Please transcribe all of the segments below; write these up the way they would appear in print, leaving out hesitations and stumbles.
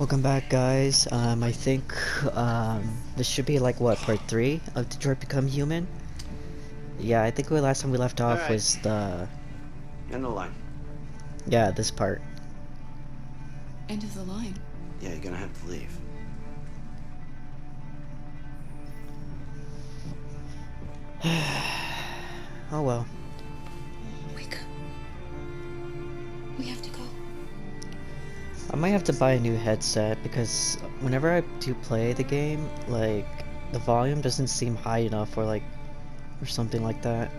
Welcome back, guys. I think this should be like what, part 3 of Detroit Become Human? Yeah, I think the last time we left off Alright. was the End the line. this part. End of the line. Yeah, you're gonna have to leave. Oh well. Wake up. We have to go. I might have to buy a new headset because whenever I do play the game, like the volume doesn't seem high enough or something like that.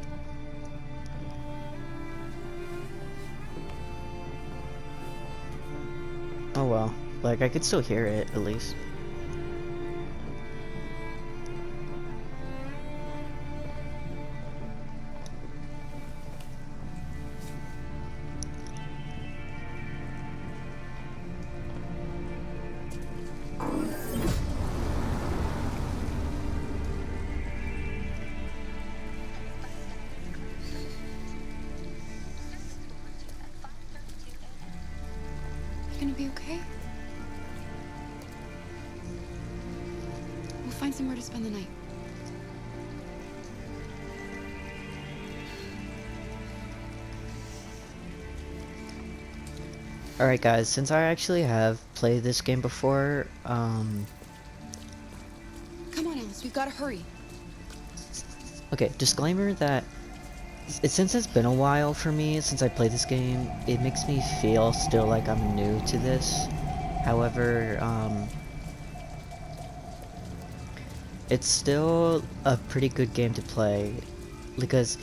Oh well. Like I could still hear it at least. You gonna be okay? We'll find somewhere to spend the night. Alright guys, since I actually have played this game before, Come on, Alice. We've got to hurry. okay, disclaimer that since it's been a while for me since I played this game, it makes me feel still like I'm new to this. However, it's still a pretty good game to play because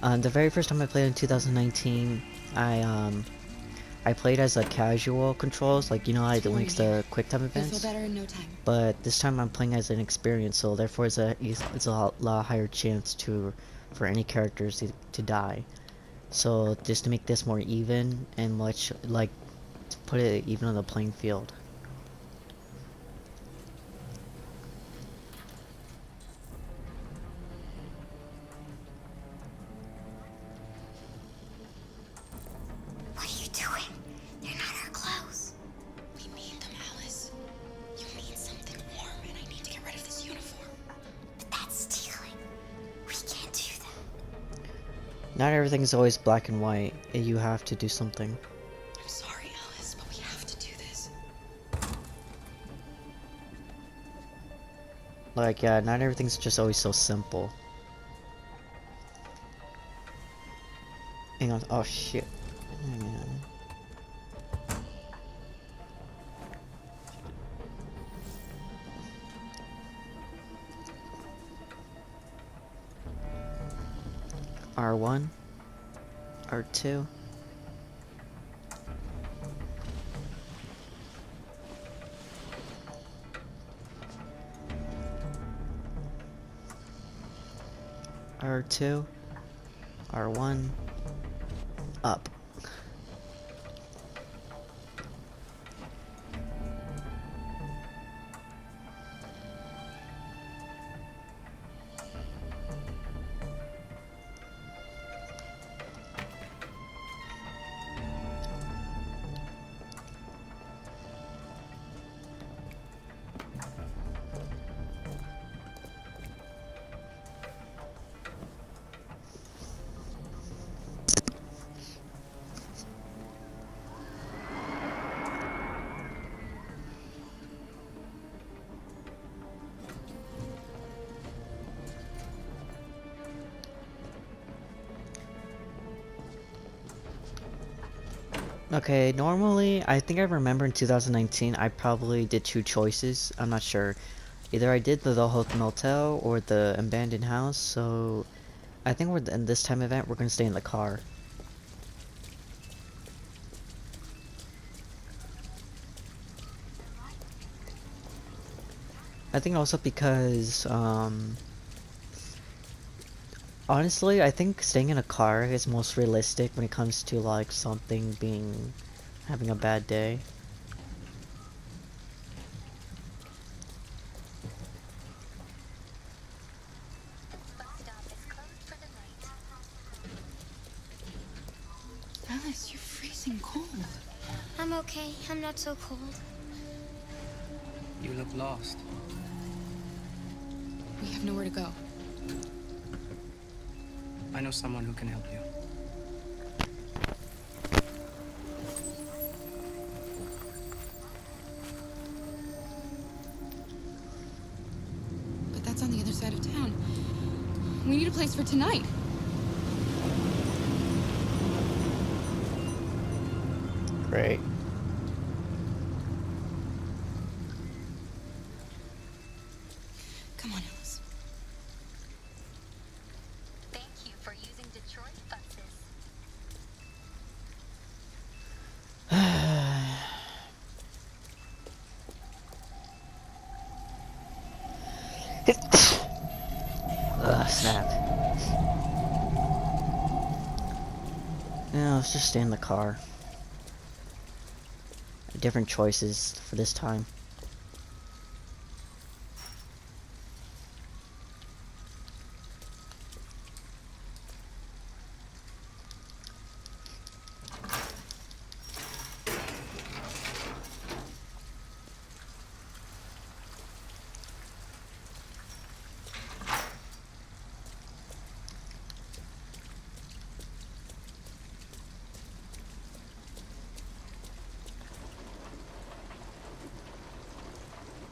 the very first time I played in 2019, I played as a casual controls, like, you know, I links the quick time You'll feel events. better in no time. But this time I'm playing as an experience, so therefore it's a lot higher chance for any characters to die. So just to make this more even and much like to put it even on the playing field. What are you doing? They're not our clothes. We need them, Alice. You need something warm, and I need to get rid of this uniform. But that's stealing. We can't do that. Not everything's always black and white. You have to do something. I'm sorry, Alice, but we have to do this. Like, yeah, not everything's just always so simple. Hang on. Oh shit. Oh, man. R1, R2. R2, R1, up. Okay, normally, I think I remember in 2019, I probably did two choices. I'm not sure. Either I did the Motel or the Abandoned House, so I think in this time event, we're gonna stay in the car. I think also because, honestly, I think staying in a car is most realistic when it comes to, like, having a bad day. Alice, you're freezing cold. I'm okay. I'm not so cold. You look lost. We have nowhere to go. I know someone who can help you. But that's on the other side of town. We need a place for tonight. Great. Come on, Alice. Thank you for using Detroit buses. Ugh, snap. Yeah, let's just stay in the car. Different choices for this time.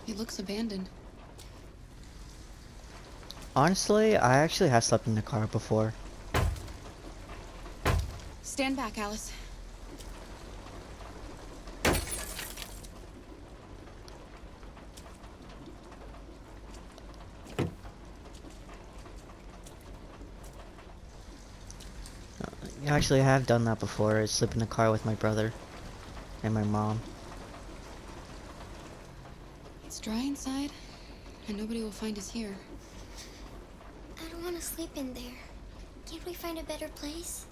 It looks abandoned. Honestly, I actually have slept in the car before. Stand back, Alice. Actually, I have done that before. I slept in the car with my brother and my mom. It's dry inside, and nobody will find us here. I don't want to sleep in there. Can't we find a better place?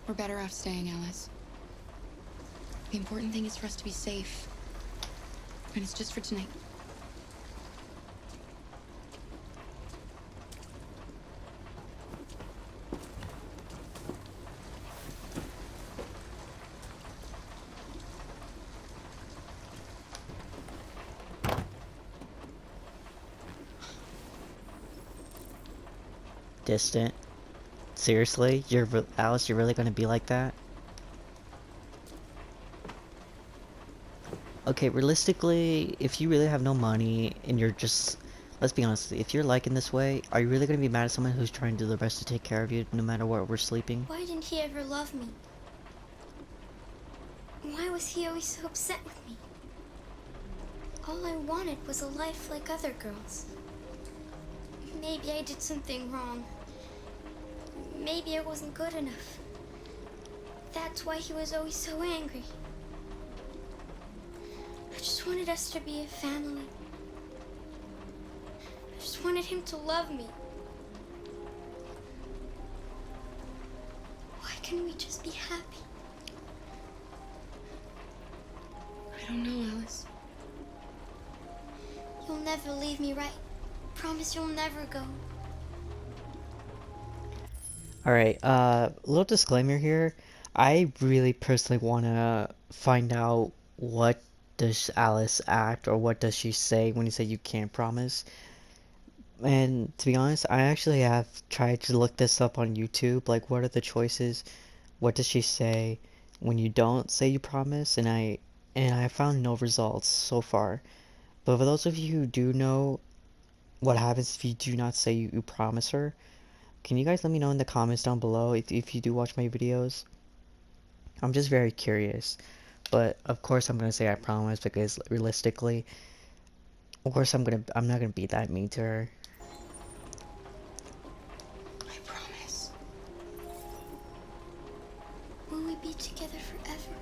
We're better off staying, Alice. The important thing is for us to be safe. And it's just for tonight. Distant. Seriously? Alice, you're really gonna be like that? Okay, realistically, if you really have no money and you're just... Let's be honest, if you're liking this way, are you really gonna be mad at someone who's trying to do their best to take care of you no matter where we're sleeping? Why didn't he ever love me? Why was he always so upset with me? All I wanted was a life like other girls. Maybe I did something wrong. Maybe I wasn't good enough. That's why he was always so angry. I just wanted us to be a family. I just wanted him to love me. Why can't we just be happy? I don't know, Alice. You'll never leave me, right? Promise you'll never go. Alright, little disclaimer here. I really personally wanna find out what does Alice act or what does she say when you say you can't promise. And to be honest, I actually have tried to look this up on YouTube, like what are the choices, what does she say when you don't say you promise, and I found no results so far. But for those of you who do know what happens if you do not say you promise her, can you guys let me know in the comments down below if you do watch my videos? I'm just very curious. But of course I'm gonna say I promise because realistically, of course I'm not gonna be that mean to her. I promise. Will we be together forever?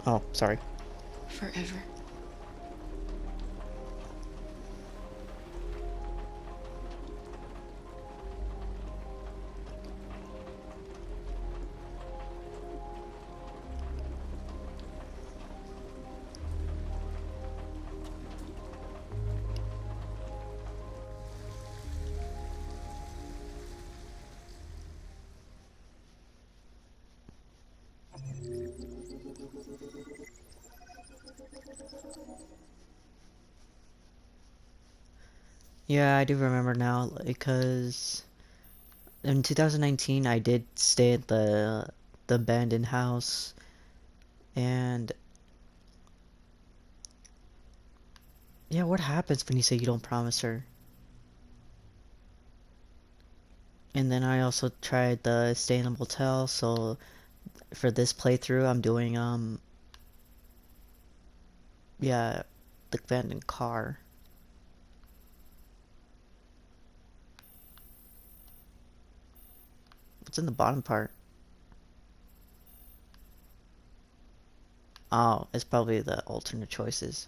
Oh, sorry. Forever. Yeah, I do remember now because in 2019 I did stay at the abandoned house, and yeah, what happens when you say you don't promise her? And then I also tried the stay in a motel, so for this playthrough I'm doing yeah, the abandoned car. What's in the bottom part? Oh, it's probably the alternate choices.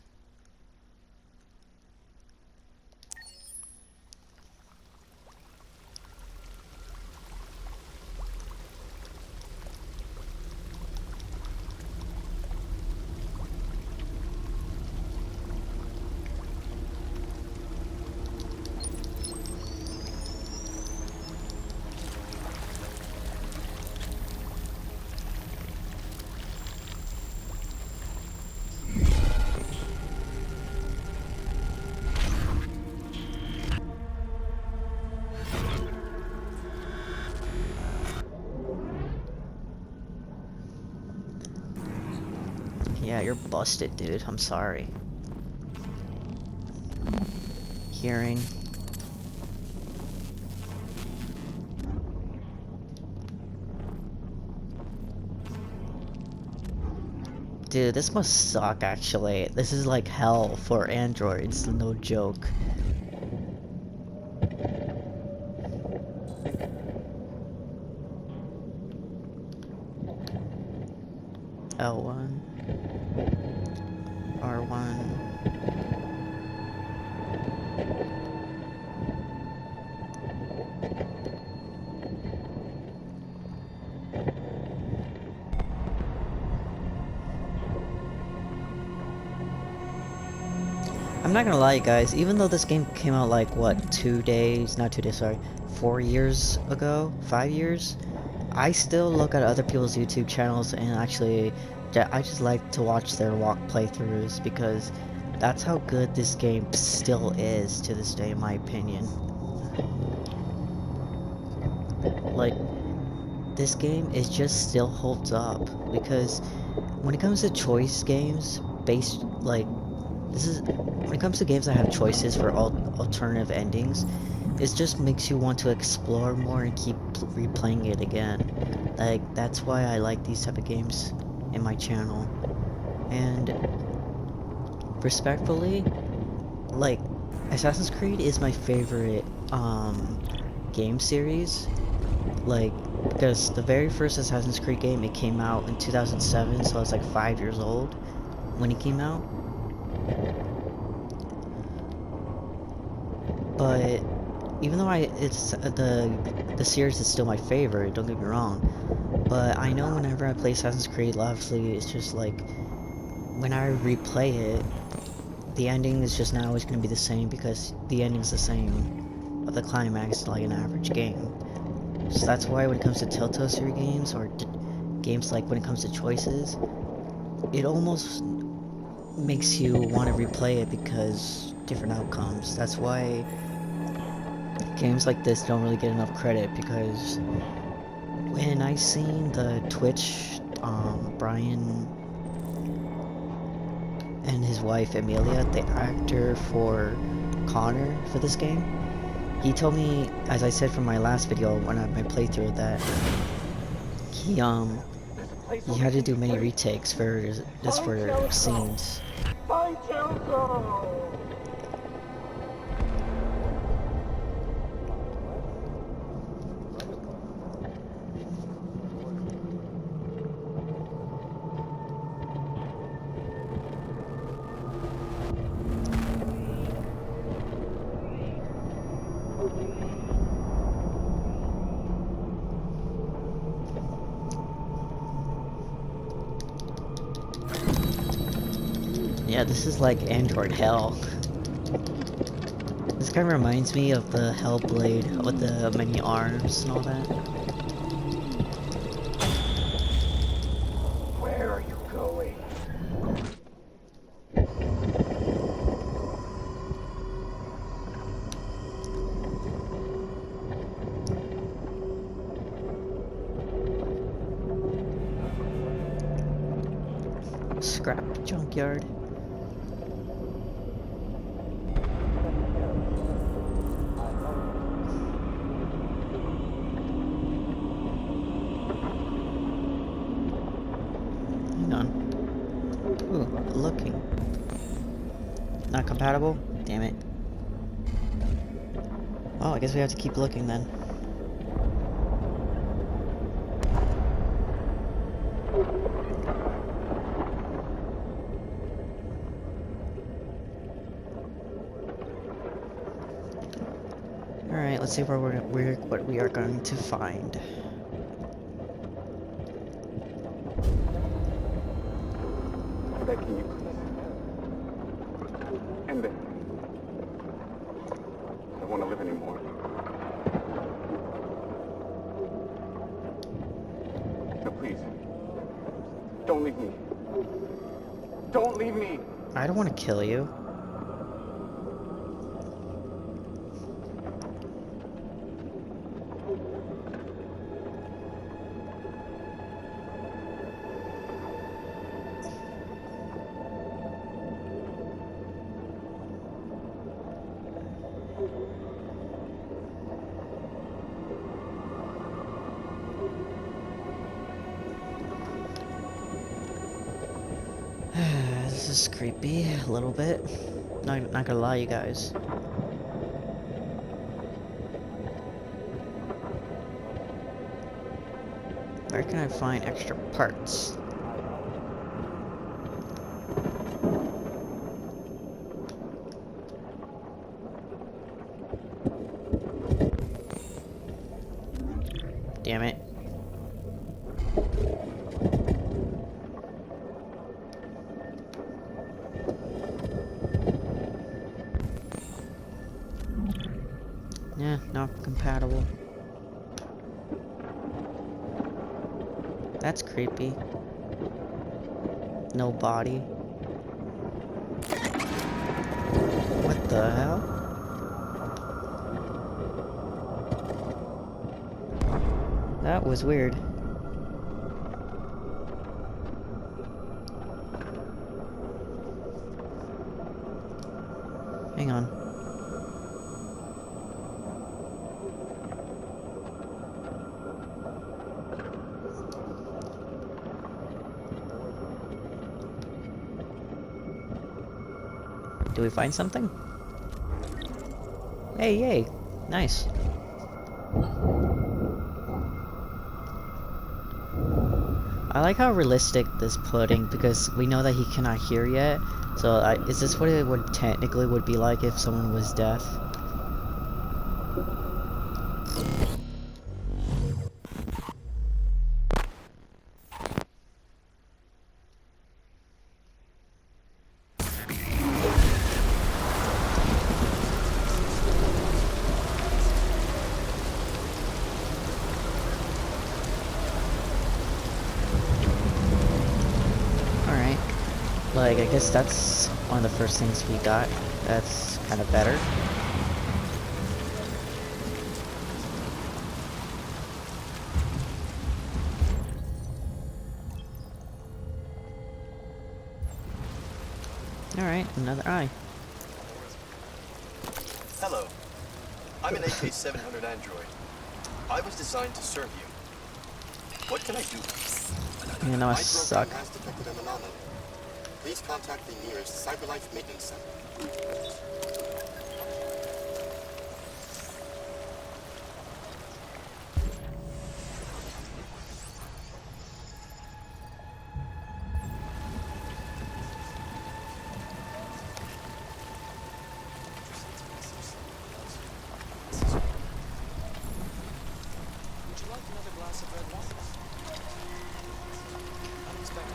Yeah, you're busted, dude. I'm sorry. Hearing. Dude, this must suck, actually. This is like hell for androids, no joke. L1. R1. I'm not gonna lie, guys, even though this game came out like, what, 2 days, not 2 days, sorry, 4 years ago, 5 years, I still look at other people's YouTube channels and actually, I just like to watch their walk playthroughs because that's how good this game still is to this day, in my opinion. Like, this game is just still holds up because when it comes to choice games, based, like, when it comes to games that have choices for alternative endings, it just makes you want to explore more and keep replaying it again. Like, that's why I like these type of games in my channel. And respectfully, like, Assassin's Creed is my favorite game series. Like, because the very first Assassin's Creed game, it came out in 2007, so I was like 5 years old when it came out. But even though it's the series is still my favorite, don't get me wrong, but I know whenever I play Assassin's Creed, obviously it's just like when I replay it, the ending is just not always going to be the same because the ending's the same, but the climax is like an average game. So that's why when it comes to Telltale series games or games like when it comes to choices, it almost makes you want to replay it because different outcomes. That's why games like this don't really get enough credit because when I seen the Twitch, Brian and his wife Amelia, the actor for Connor for this game, he told me, as I said from my last video when I had my playthrough, that he had to do many retakes for just for scenes. Yeah, this is like Android hell. This kind of reminds me of the Hellblade with the many arms and all that. Where are you going? scrap junkyard. Hang on. Ooh, looking. Not compatible? Damn it. Oh, I guess we have to keep looking then. Alright, let's see where what we are going to find. Becky, you end it. I don't want to live anymore. No, please. Don't leave me. Don't leave me. I don't want to kill you. This is creepy, a little bit. Not gonna lie, you guys. Where can I find extra parts? Damn it. Yeah, not compatible. That's creepy. No body. What the hell? That was weird. Hang on. Do we find something? Hey, yay! Nice. I like how realistic this pudding, because we know that he cannot hear yet. So, is this what it would technically would be like if someone was deaf? Alright. Like, I guess that's one of the first things we got. That's kind of better. Alright, another eye. Hello. I'm an AK-700 android. I was designed to serve you. What can I do? You know, I My suck. program has detected an anomaly. Please contact the nearest CyberLife Maintenance Center.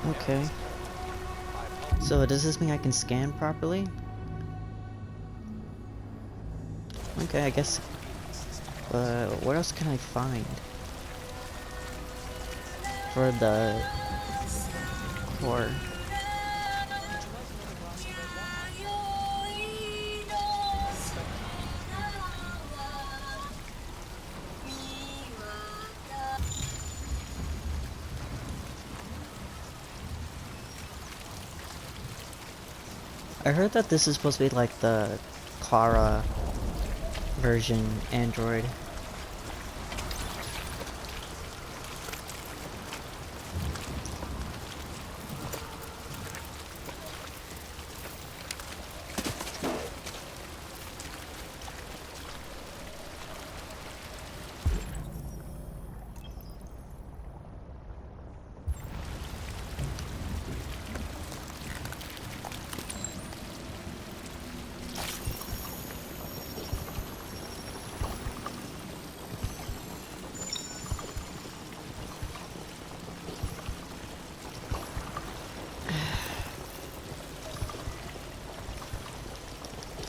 Okay. So does this mean I can scan properly? Okay, I guess. What else can I find? For the core. I heard that this is supposed to be like the Clara version Android.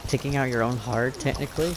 Taking out your own heart, technically.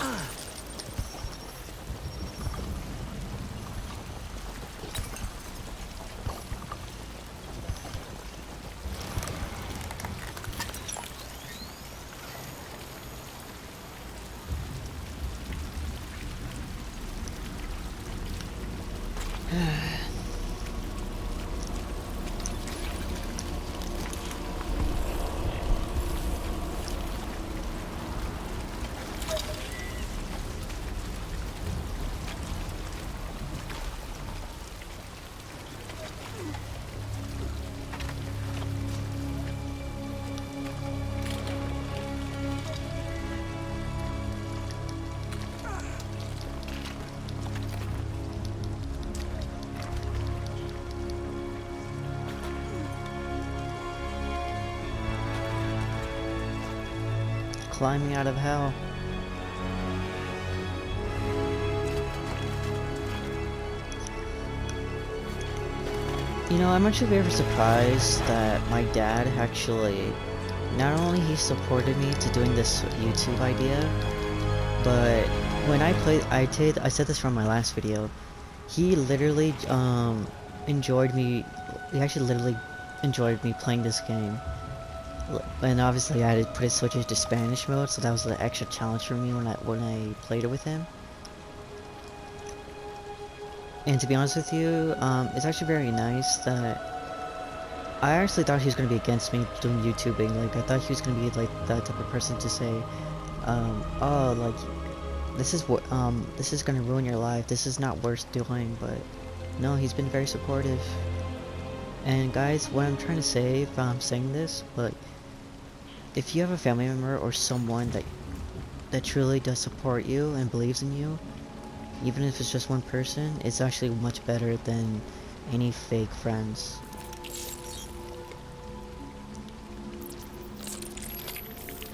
Climbing out of hell. You know, I'm actually very surprised that my dad actually, not only he supported me to doing this YouTube idea, but when I played, I said this from my last video, he literally enjoyed me, he actually literally enjoyed me playing this game. And obviously I had to put it switches to Spanish mode, so that was the extra challenge for me when I played it with him. And to be honest with you, it's actually very nice that I actually thought he was gonna be against me doing YouTubing. Like, I thought he was gonna be like that type of person to say, oh, like, this is gonna ruin your life. This is not worth doing. But no, he's been very supportive. And guys, what I'm trying to say, if I'm saying this, but if you have a family member or someone that truly does support you and believes in you, even if it's just one person, it's actually much better than any fake friends.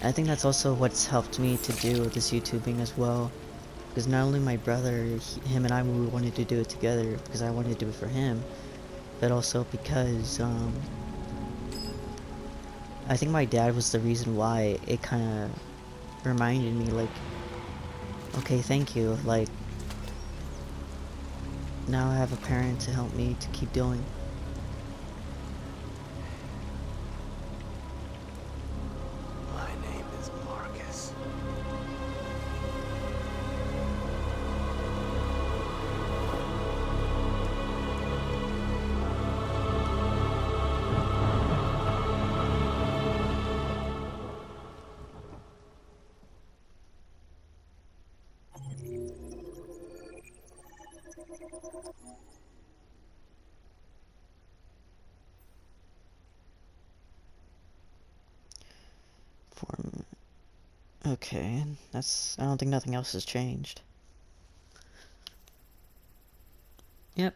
I think that's also what's helped me to do this YouTubing as well. Because not only my brother, him and I, we wanted to do it together because I wanted to do it for him, but also because I think my dad was the reason why it kind of reminded me, like, okay, thank you, like, now I have a parent to help me to keep doing. My name is Marcus. Form. Okay, I don't think nothing else has changed. Yep.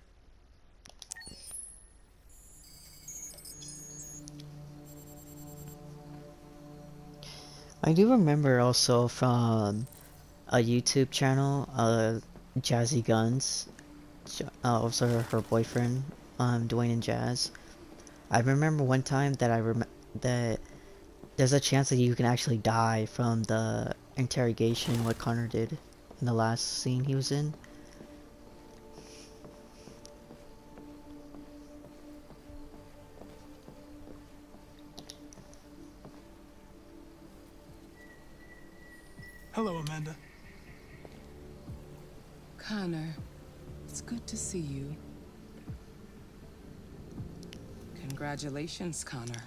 I do remember also from a YouTube channel, Jazzy Guns, also her boyfriend, Dwayne and Jazz. I remember one time that that there's a chance that you can actually die from the interrogation, what Connor did in the last scene he was in. Hello, Amanda. Connor, it's good to see you. Congratulations, Connor.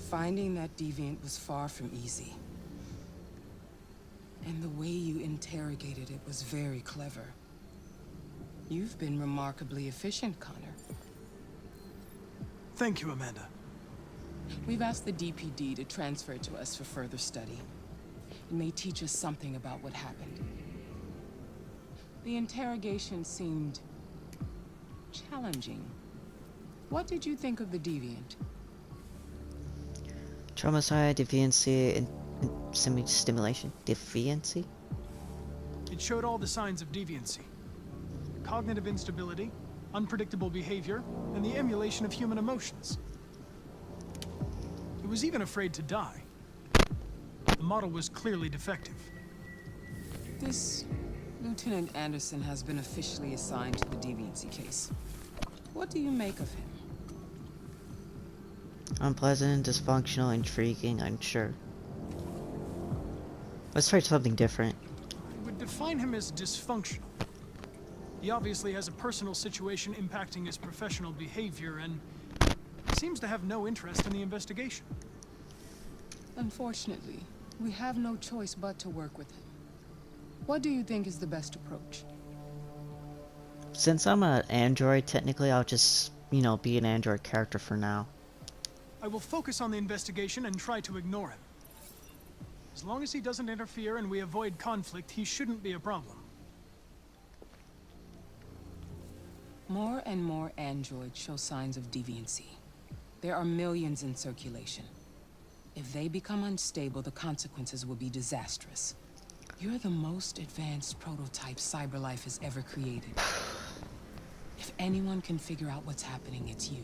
Finding that deviant was far from easy. And the way you interrogated it was very clever. You've been remarkably efficient, Connor. Thank you, Amanda. We've asked the DPD to transfer it to us for further study. It may teach us something about what happened. The interrogation seemed challenging. What did you think of the deviant? Traumacide, deviancy, and stimulation. Deviancy? It showed all the signs of deviancy. Cognitive instability, unpredictable behavior, and the emulation of human emotions. It was even afraid to die. The model was clearly defective. This Lieutenant Anderson has been officially assigned to the deviancy case. What do you make of him? Unpleasant, dysfunctional, intriguing, unsure. Let's try something different. I would define him as dysfunctional. He obviously has a personal situation impacting his professional behavior and seems to have no interest in the investigation. Unfortunately, we have no choice but to work with him. What do you think is the best approach? Since I'm an android, technically I'll just, you know, be an android character for now. I will focus on the investigation and try to ignore him. As long as he doesn't interfere and we avoid conflict, he shouldn't be a problem. More and more androids show signs of deviancy. There are millions in circulation. If they become unstable, the consequences will be disastrous. You're the most advanced prototype CyberLife has ever created. If anyone can figure out what's happening, it's you.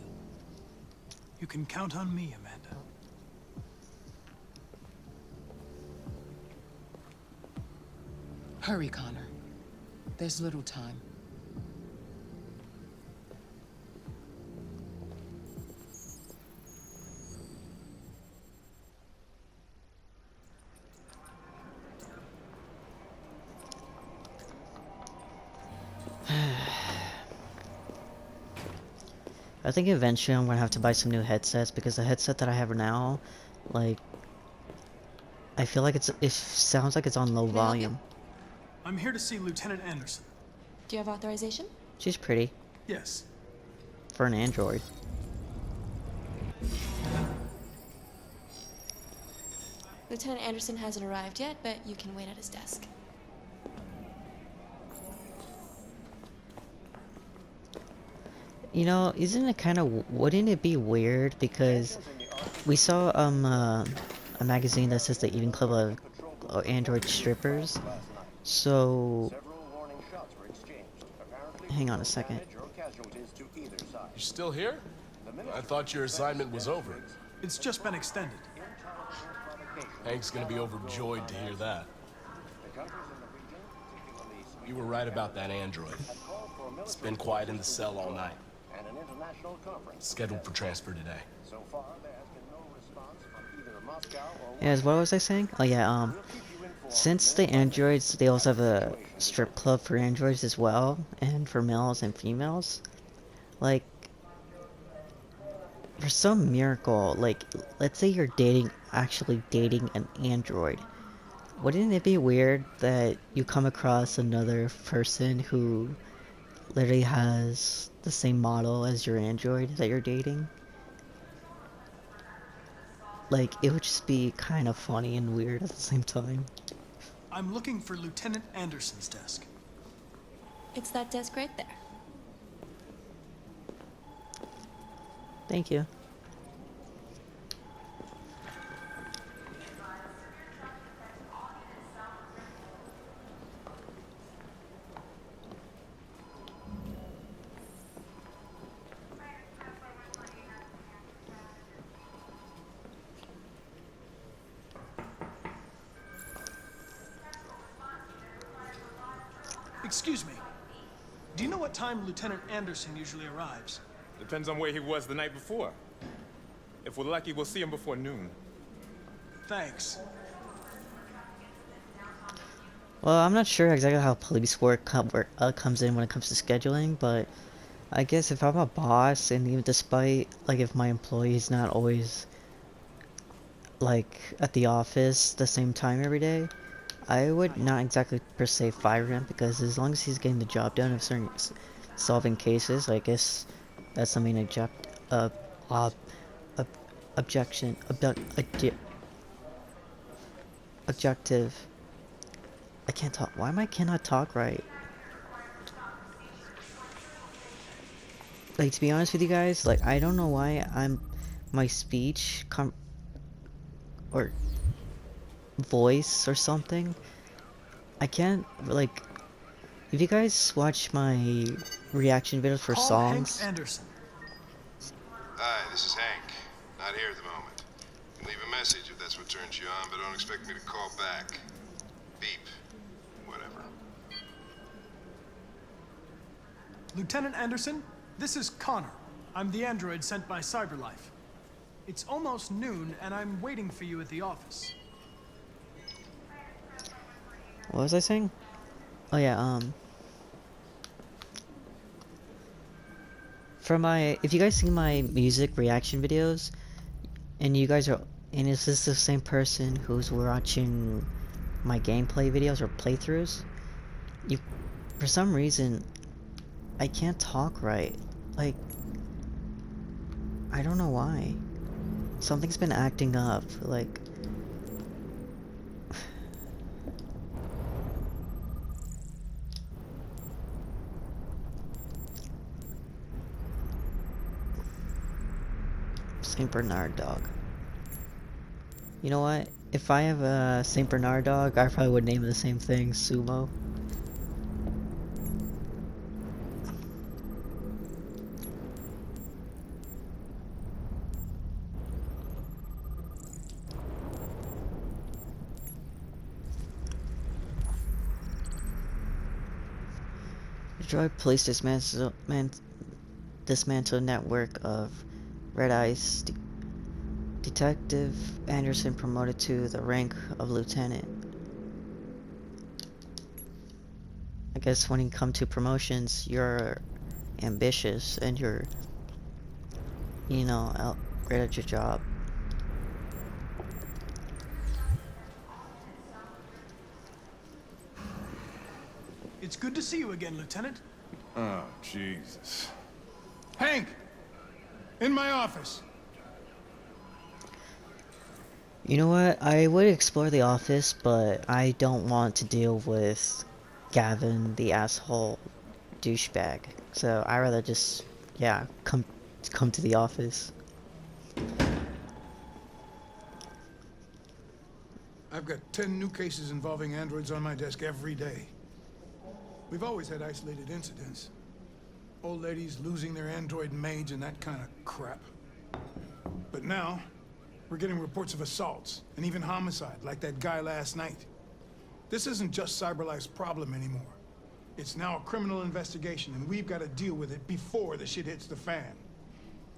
You can count on me, Amanda. Hurry, Connor. There's little time. I think eventually I'm gonna have to buy some new headsets because the headset that I have now, like, I feel like it sounds like it's on low volume. I'm here to see Lieutenant Anderson. Do you have authorization? She's pretty Yes. for an android. Lieutenant Anderson hasn't arrived yet, but you can wait at his desk. You know, isn't it kind of, wouldn't it be weird because we saw a magazine that says the Eden Club of Android strippers. So hang on a second. You're still here? I thought your assignment was over. It's just been extended. Hank's gonna be overjoyed to hear that. You were right about that android. It's been quiet in the cell all night. Scheduled for transfer today. Yes, what was I saying? Oh yeah, since the androids, they also have a strip club for androids as well, and for males and females. Like, for some miracle, like, let's say you're actually dating an android. Wouldn't it be weird that you come across another person who literally has the same model as your android that you're dating? Like, it would just be kind of funny and weird at the same time. I'm looking for Lieutenant Anderson's desk. It's that desk right there. Thank you. Excuse me. Do you know what time Lieutenant Anderson usually arrives? Depends on where he was the night before. If we're lucky, we'll see him before noon. Thanks. Well, I'm not sure exactly how police work comes in when it comes to scheduling, but I guess if I'm a boss, and even despite, like, if my employee is not always like at the office the same time every day, I would not exactly per se fire him, because as long as he's getting the job done of certain solving cases, I guess that's something ob, objection objective. I can't talk. Why am I cannot talk right? Like, to be honest with you guys, like, I don't know why my speech or voice or something, I can't, like, if you guys watch my reaction videos for songs. Hank Anderson. Hi, this is Hank. Not here at the moment. You can leave a message if that's what turns you on, but don't expect me to call back. Beep. Whatever. Lieutenant Anderson, this is Connor. I'm the android sent by CyberLife. It's almost noon, and I'm waiting for you at the office. What was I saying? Oh yeah, if you guys see my music reaction videos, and is this the same person who's watching my gameplay videos or playthroughs? For some reason, I can't talk right. Like, I don't know why. Something's been acting up, like... Saint Bernard dog. You know what? If I have a Saint Bernard dog, I probably would name it the same thing, Sumo. Detroit Police dismantle network of Red Ice. Detective Anderson promoted to the rank of lieutenant. I guess when you come to promotions, you're ambitious and you're, you know, great at your job. It's good to see you again, Lieutenant. Oh, Jesus. Hank! In my office! You know what? I would explore the office, but I don't want to deal with Gavin, the asshole douchebag. So I rather just, yeah, come to the office. I've got 10 new cases involving androids on my desk every day. We've always had isolated incidents. Old ladies losing their android maids and that kind of crap. But now, we're getting reports of assaults, and even homicide, like that guy last night. This isn't just CyberLife's problem anymore. It's now a criminal investigation, and we've got to deal with it before the shit hits the fan.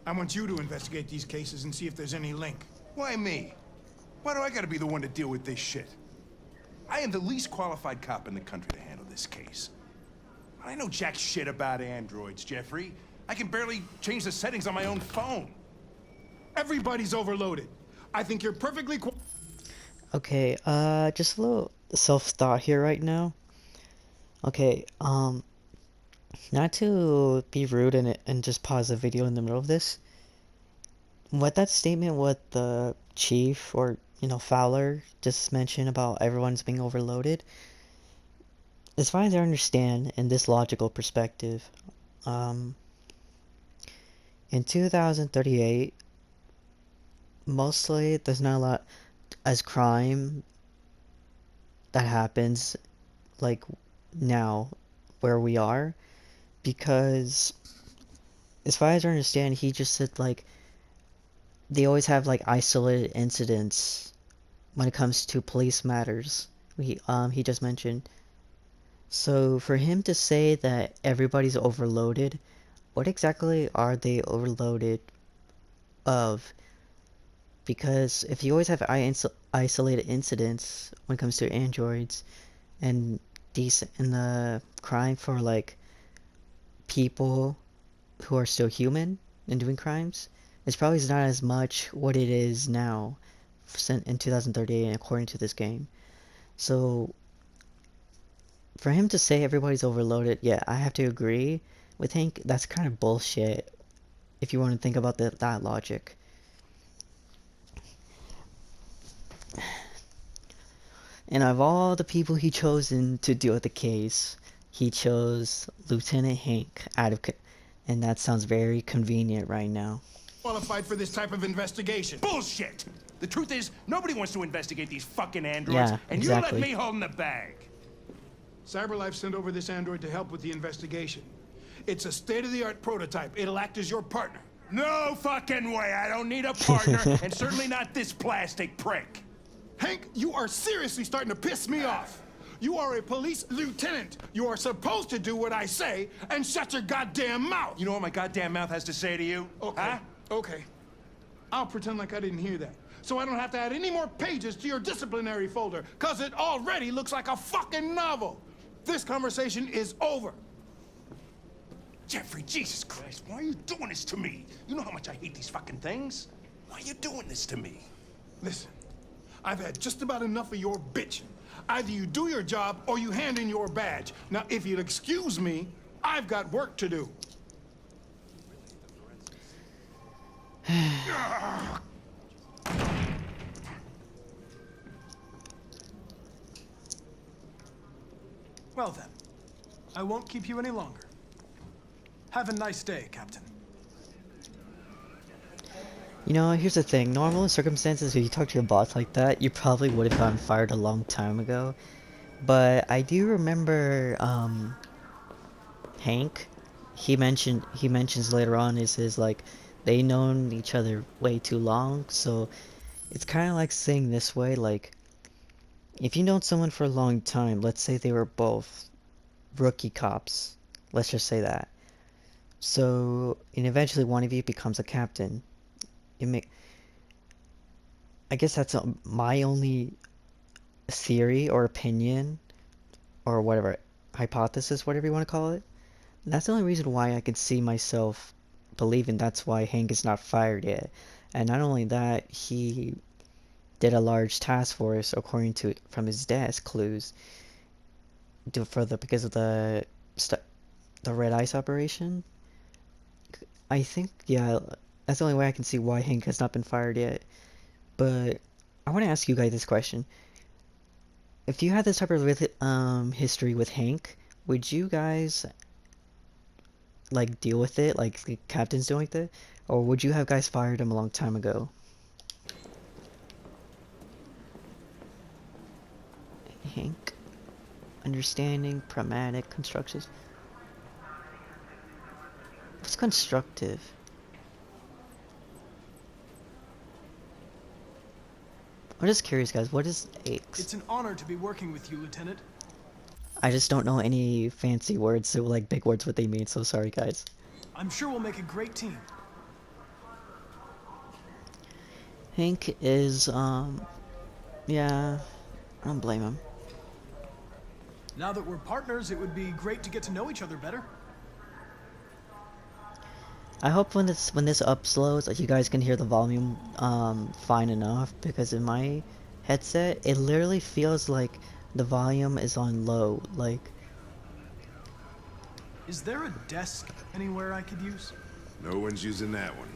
I want you to investigate these cases and see if there's any link. Why me? Why do I gotta be the one to deal with this shit? I am the least qualified cop in the country to handle this case. I know jack shit about androids, Jeffrey. I can barely change the settings on my own phone. Everybody's overloaded. I think you're perfectly Okay, just a little self-thought here right now. Okay, not to be rude and just pause the video in the middle of this. What that statement with the chief, or, you know, Fowler just mentioned about everyone's being overloaded, as far as I understand, in this logical perspective, in 2038, mostly there's not a lot as crime that happens like now where we are, because as far as I understand, he just said like they always have like isolated incidents when it comes to police matters. He just mentioned. So for him to say that everybody's overloaded, what exactly are they overloaded of? Because if you always have isolated incidents when it comes to androids, and the crime for like people who are still human and doing crimes, it's probably not as much what it is now in 2038 according to this game. So for him to say everybody's overloaded, yeah, I have to agree with Hank. That's kind of bullshit if you want to think about that logic. And of all the people he chosen to deal with the case, he chose Lieutenant Hank and that sounds very convenient right now. Qualified for this type of investigation. Bullshit! The truth is, nobody wants to investigate these fucking androids, Yeah, and exactly. you let me hold in the bag. CyberLife sent over this android to help with the investigation. It's a state-of-the-art prototype. It'll act as your partner. No fucking way! I don't need a partner, and certainly not this plastic prick. Hank, you are seriously starting to piss me off. You are a police lieutenant. You are supposed to do what I say and shut your goddamn mouth. You know what my goddamn mouth has to say to you? Okay, Huh? okay. I'll pretend like I didn't hear that. So I don't have to add any more pages to your disciplinary folder, because it already looks like a fucking novel. This conversation is over. Jeffrey, Jesus Christ, why are you doing this to me? You know how much I hate these fucking things. Why are you doing this to me? Listen, I've had just about enough of your bitching. Either you do your job or you hand in your badge. Now, if you'll excuse me, I've got work to do. Well then, I won't keep you any longer. Have a nice day, Captain. You know, here's the thing. Normal circumstances, if you talk to your boss like that, you probably would have gotten fired a long time ago. But I do remember, Hank. He mentions later on is his like, they known each other way too long. So it's kind of like saying this way, like, if you known someone for a long time, let's say they were both rookie cops. Let's just say that. So, and eventually one of you becomes a captain. I guess that's my only theory or opinion or whatever, hypothesis, whatever you want to call it. That's the only reason why I could see myself believing that's why Hank is not fired yet. And not only that, he did a large task force according to from his desk clues because of the Red Ice operation. I think, yeah, that's the only way I can see why Hank has not been fired yet. But I want to ask you guys this question. If you had this type of history with Hank, would you guys like deal with it like the captain's doing with it? Or would you have guys fired him a long time ago? Hank. Understanding, pragmatic, constructive. What's constructive? I'm just curious, guys. What is aches? It's an honor to be working with you, Lieutenant. I just don't know any fancy words, so like big words what they mean, so sorry, guys. I'm sure we'll make a great team. Hank is, yeah, I don't blame him. Now that we're partners, it would be great to get to know each other better. I hope when this uploads, like, you guys can hear the volume fine enough, because in my headset, it literally feels like the volume is on low, like. Is there a desk anywhere I could use? No one's using that one.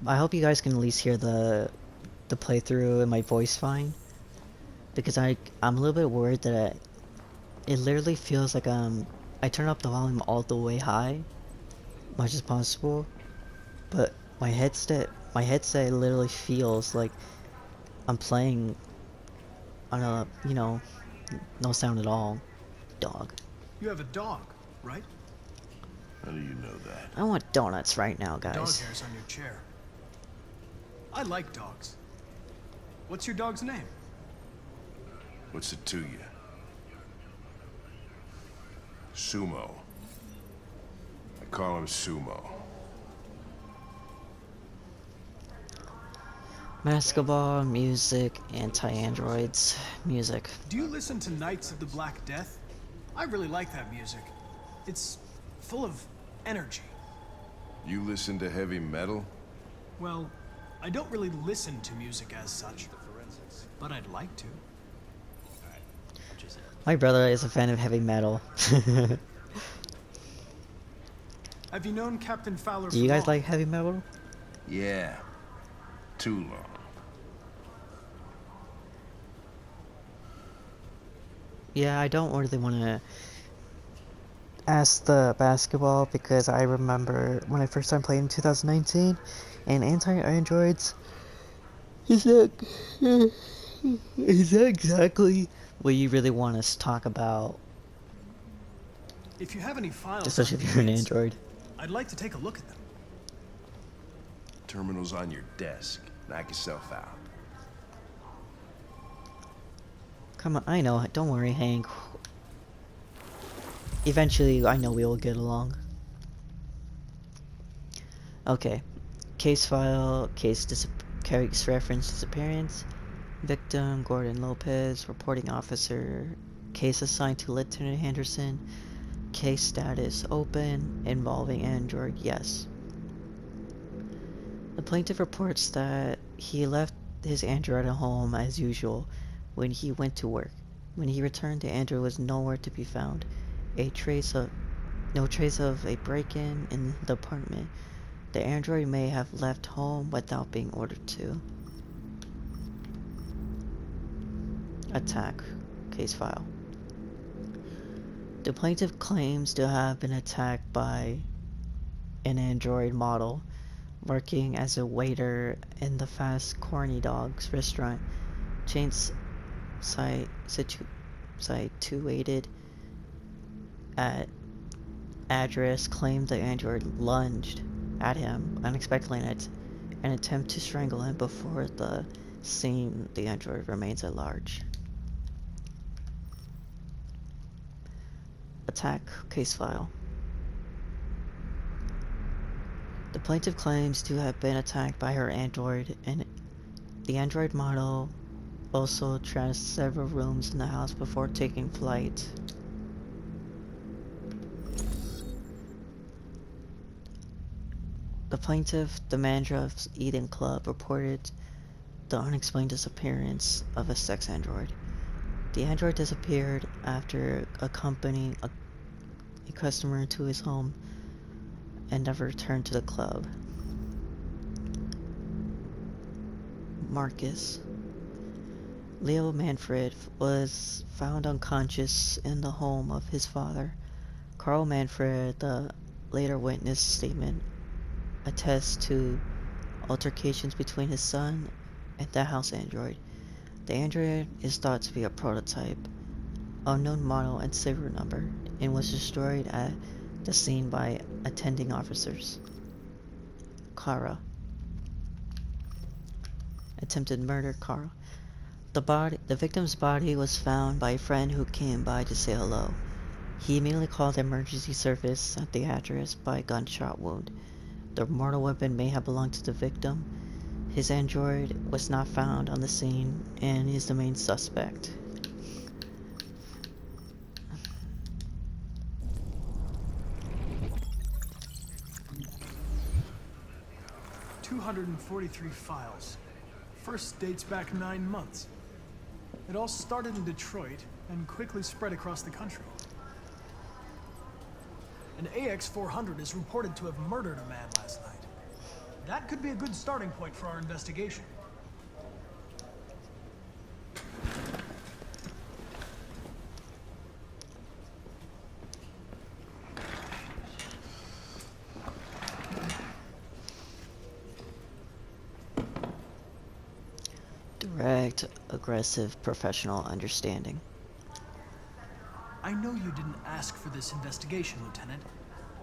I hope you guys can at least hear the playthrough and my voice fine, because I'm a little bit worried that it literally feels like I turn up the volume all the way high, much as possible, but my headset literally feels like I'm playing on a, you know, no sound at all. Dog. You have a dog, right? How do you know that? I want donuts right now, guys. Dog hairs on your chair. I like dogs. What's your dog's name? What's it to you? Sumo. I call him Sumo. Basketball, music, anti-androids, music. Do you listen to Knights of the Black Death? I really like that music. It's full of energy. You listen to heavy metal? Well, I don't really listen to music as such, but I'd like to. My brother is a fan of heavy metal. Have you known Captain Fowler Do you guys for long? like heavy metal? Yeah. Too long. Yeah, I don't really want to ask the basketball because I remember when I first started playing in 2019 and anti-androids is that exactly what you really want us to talk about, If you have any files, especially on if you're an deviants, android. I'd like to take a look at them. Terminal's on your desk. Knock yourself out. Come on, I know, don't worry, Hank. Eventually, I know we will get along. Okay. Case file, case reference disappearance. Victim, Gordon Lopez. Reporting officer. Case assigned to Lieutenant Henderson. Case status open. Involving android, yes. The plaintiff reports that he left his android at home as usual when he went to work. When he returned, the android was nowhere to be found. No trace of a break-in in the apartment. The android may have left home without being ordered to. Attack. Case file. The plaintiff claims to have been attacked by an android model working as a waiter in the Fast Corny Dogs restaurant. Chains situated at address claimed the android lunged at him unexpectedly in an attempt to strangle him. Before the scene, the android remains at large. Attack case file. The plaintiff claims to have been attacked by her android, and the android model also trashed several rooms in the house before taking flight. The plaintiff, the manager of Eden Club, reported the unexplained disappearance of a sex android. The android disappeared after accompanying a customer to his home and never returned to the club. Marcus. Leo Manfred was found unconscious in the home of his father. Carl Manfred, the later witness statement, attests to altercations between his son and the house android. The android is thought to be a prototype, unknown model and serial number, and was destroyed at the scene by attending officers. Kara. Attempted murder, Kara. The victim's body was found by a friend who came by to say hello. He immediately called the emergency service at the address by a gunshot wound. The mortal weapon may have belonged to the victim. His android was not found on the scene and is the main suspect. $243 files. First dates back 9 months. It all started in Detroit and quickly spread across the country. An AX-400 is reported to have murdered a man last night. That could be a good starting point for our investigation. Direct, aggressive, professional understanding. I know you didn't ask for this investigation, Lieutenant,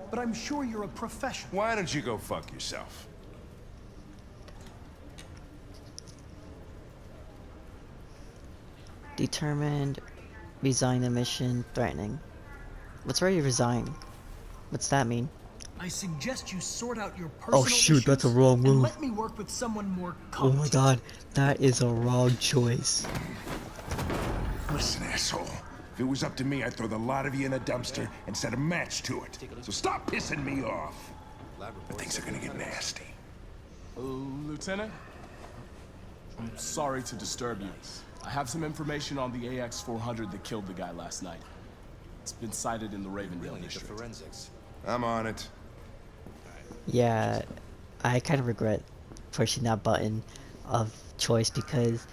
but I'm sure you're a professional. Why don't you go fuck yourself? Determined, resign the mission, threatening. What's ready to resign? What's that mean? I suggest you sort out your personal Oh shoot, that's a issues wrong and move. let me work with someone more Oh competent. my god, that is a wrong choice. Listen, asshole. If it was up to me, I'd throw the lot of you in a dumpster and set a match to it. So stop pissing me off. But things are gonna get nasty. Lieutenant, I'm sorry to disturb you. I have some information on the AX-400 that killed the guy last night. It's been sighted in the Ravendale district. Forensics. I'm on it. Yeah, I kind of regret pushing that button of choice because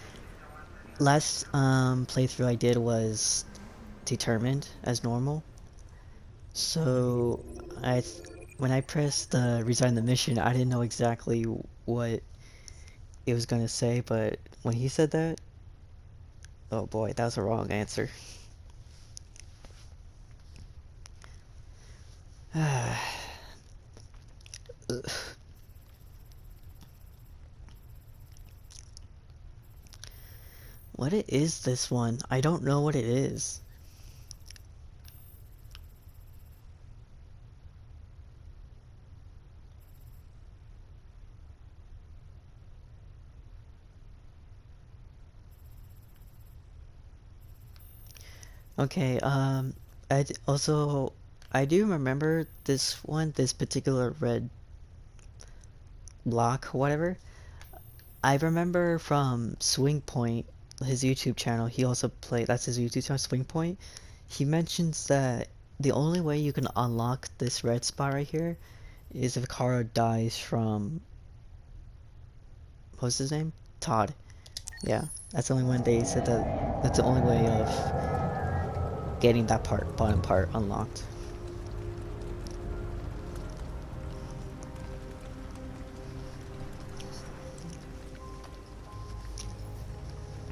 last playthrough I did was determined as normal. So when I pressed resign the mission, I didn't know exactly what it was gonna say, but when he said that, oh boy, that was a wrong answer. What it is this one? I don't know what it is. Okay, I do remember this one, this particular red block, whatever. I remember from Swing Point, his YouTube channel, he also played, that's his YouTube channel, Swing Point. He mentions that the only way you can unlock this red spot right here is if Kara dies from, what's his name? Todd. Yeah, that's the only one they said that's the only way of getting that bottom part unlocked.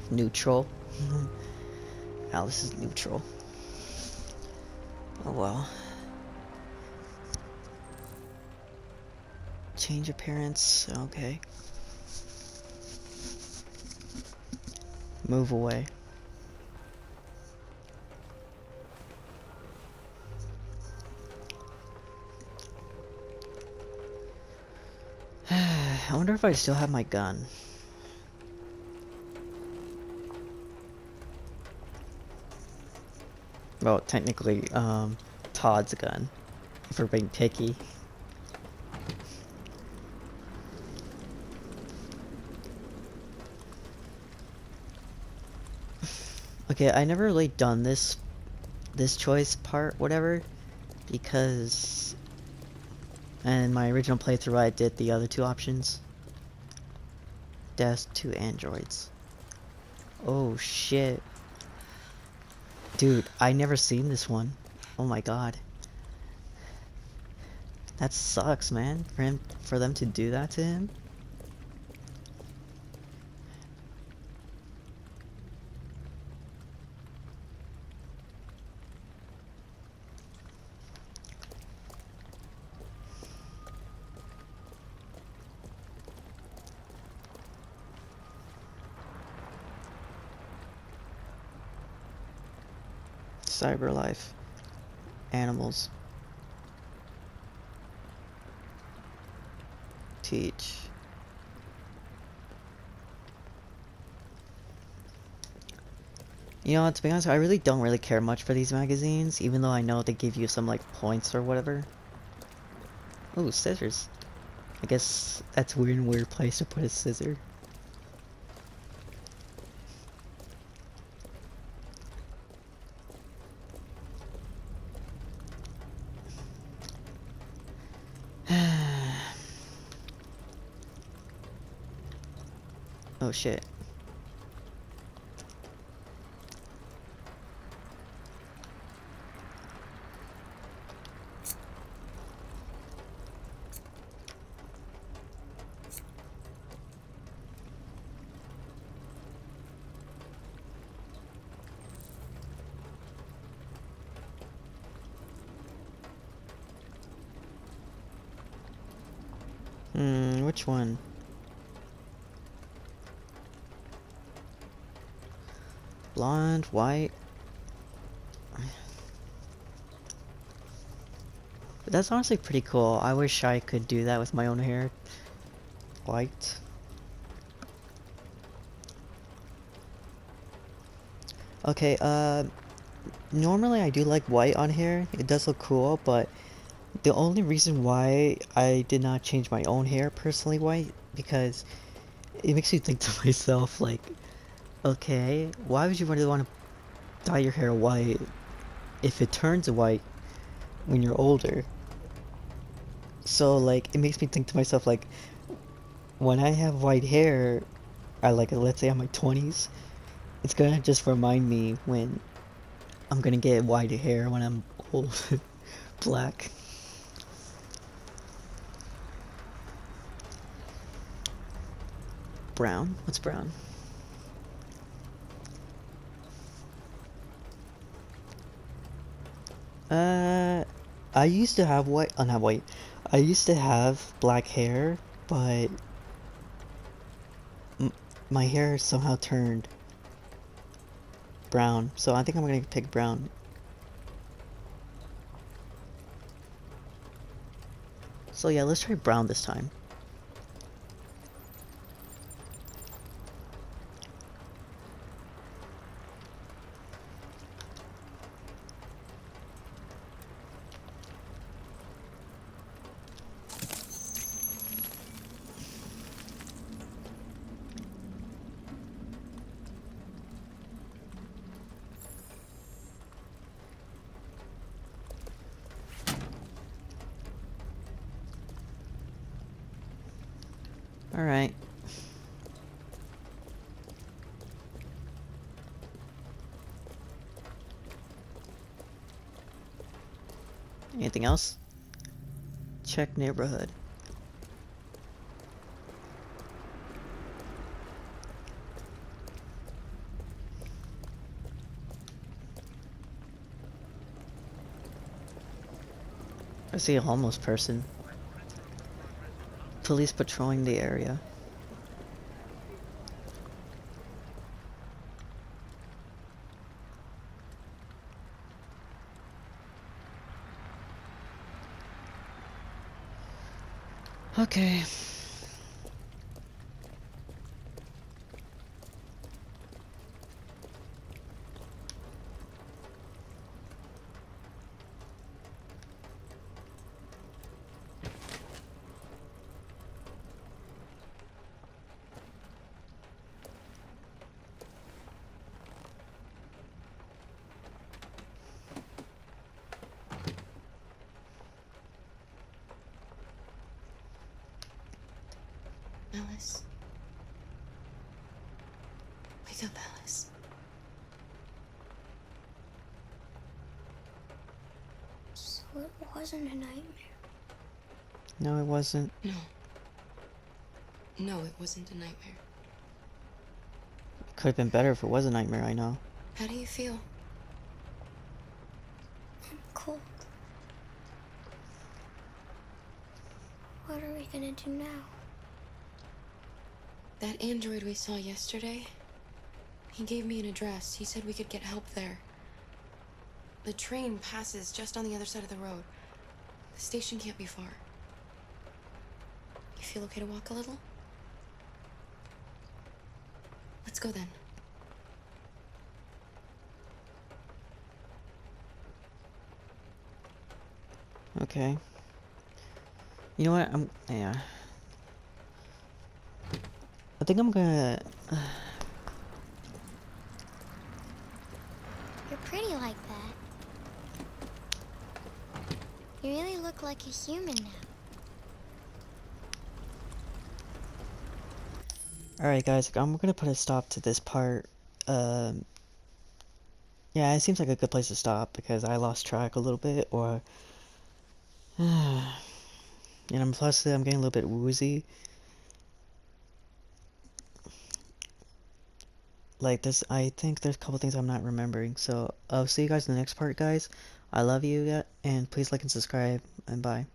Neutral. Alice is neutral. Oh well. Change appearance, okay. Move away. I wonder if I still have my gun. Well, technically, Todd's gun, if we're being picky. Okay, I never really done this choice part, whatever, because in my original playthrough I did the other two options. Death to androids. Oh shit. Dude, I never seen this one. Oh my god. That sucks, man. For them to do that to him. Cyberlife. Animals. Teach. You know, to be honest, I really don't really care much for these magazines, even though I know they give you some, like, points or whatever. Ooh, scissors. I guess that's a weird place to put a scissor. Oh shit. Which one? Blonde, white. That's honestly pretty cool. I wish I could do that with my own hair. White. Okay, normally I do like white on hair. It does look cool, but the only reason why I did not change my own hair personally white, because it makes me think to myself, like, okay, why would you really want to dye your hair white if it turns white when you're older? So, like, it makes me think to myself, like, when I have white hair, like, let's say I'm in my 20s, it's gonna just remind me when I'm gonna get white hair when I'm old. Black. Brown? What's brown? I used to have white, not white. I used to have black hair, but my hair somehow turned brown, so I think I'm gonna pick brown. So yeah, let's try brown this time. Alright. Anything else? Check neighborhood. I see a homeless person. Police patrolling the area. Okay. Alice. Wake up, Alice. So it wasn't a nightmare. No, it wasn't. No. No, it wasn't a nightmare. Could have been better if it was a nightmare, I know. How do you feel? I'm cold. What are we gonna do now? That android we saw yesterday, he gave me an address. He said we could get help there. The train passes just on the other side of the road. The station can't be far. You feel okay to walk a little? Let's go then. Okay. You know what? Yeah. I think I'm gonna... You're pretty like that. You really look like a human now. Alright guys, I'm gonna put a stop to this part. Yeah, it seems like a good place to stop because I lost track a little bit, or... and plus I'm getting a little bit woozy. Like this, I think there's a couple things I'm not remembering, so I'll see you guys in the next part, guys. I love you, and please like and subscribe, and bye.